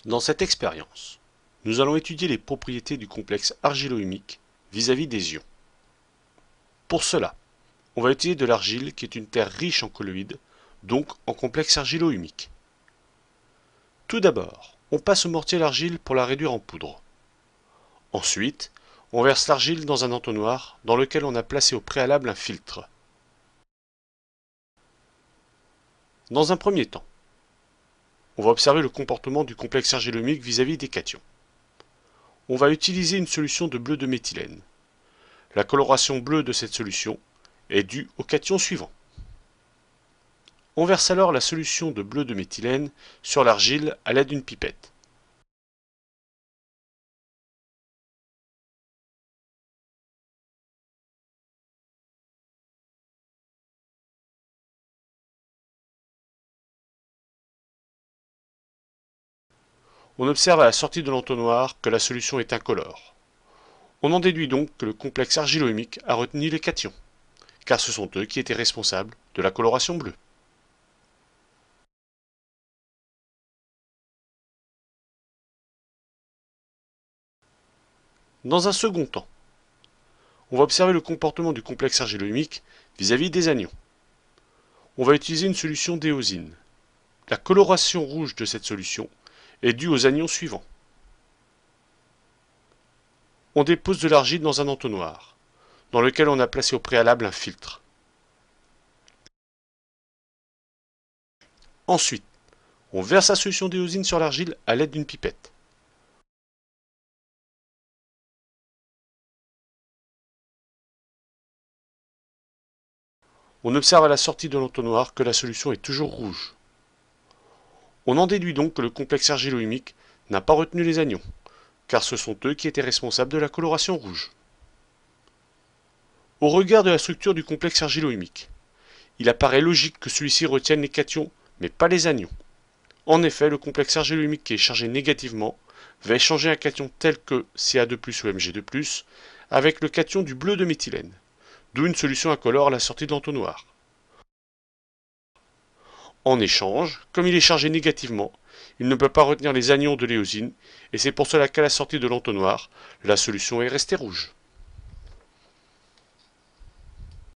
Dans cette expérience, nous allons étudier les propriétés du complexe argilo-humique vis-à-vis des ions. Pour cela, on va utiliser de l'argile qui est une terre riche en colloïdes, donc en complexe argilo-humique. Tout d'abord, on passe au mortier l'argile pour la réduire en poudre. Ensuite, on verse l'argile dans un entonnoir dans lequel on a placé au préalable un filtre. Dans un premier temps, on va observer le comportement du complexe argilo-humique vis-à-vis des cations. On va utiliser une solution de bleu de méthylène. La coloration bleue de cette solution est due au cation suivant. On verse alors la solution de bleu de méthylène sur l'argile à l'aide d'une pipette. On observe à la sortie de l'entonnoir que la solution est incolore. On en déduit donc que le complexe argilo-humique a retenu les cations, car ce sont eux qui étaient responsables de la coloration bleue. Dans un second temps, on va observer le comportement du complexe argilo-humique vis-à-vis des anions. On va utiliser une solution d'éosine. La coloration rouge de cette solution est due aux anions suivants. On dépose de l'argile dans un entonnoir, dans lequel on a placé au préalable un filtre. Ensuite, on verse la solution d'éosine sur l'argile à l'aide d'une pipette. On observe à la sortie de l'entonnoir que la solution est toujours rouge. On en déduit donc que le complexe argilo-humique n'a pas retenu les anions, car ce sont eux qui étaient responsables de la coloration rouge. Au regard de la structure du complexe argilo-humique, il apparaît logique que celui-ci retienne les cations, mais pas les anions. En effet, le complexe argilo-humique qui est chargé négativement va échanger un cation tel que Ca2+, ou Mg2+, avec le cation du bleu de méthylène, d'où une solution incolore à la sortie de l'entonnoir. En échange, comme il est chargé négativement, il ne peut pas retenir les anions de l'éosine, et c'est pour cela qu'à la sortie de l'entonnoir, la solution est restée rouge.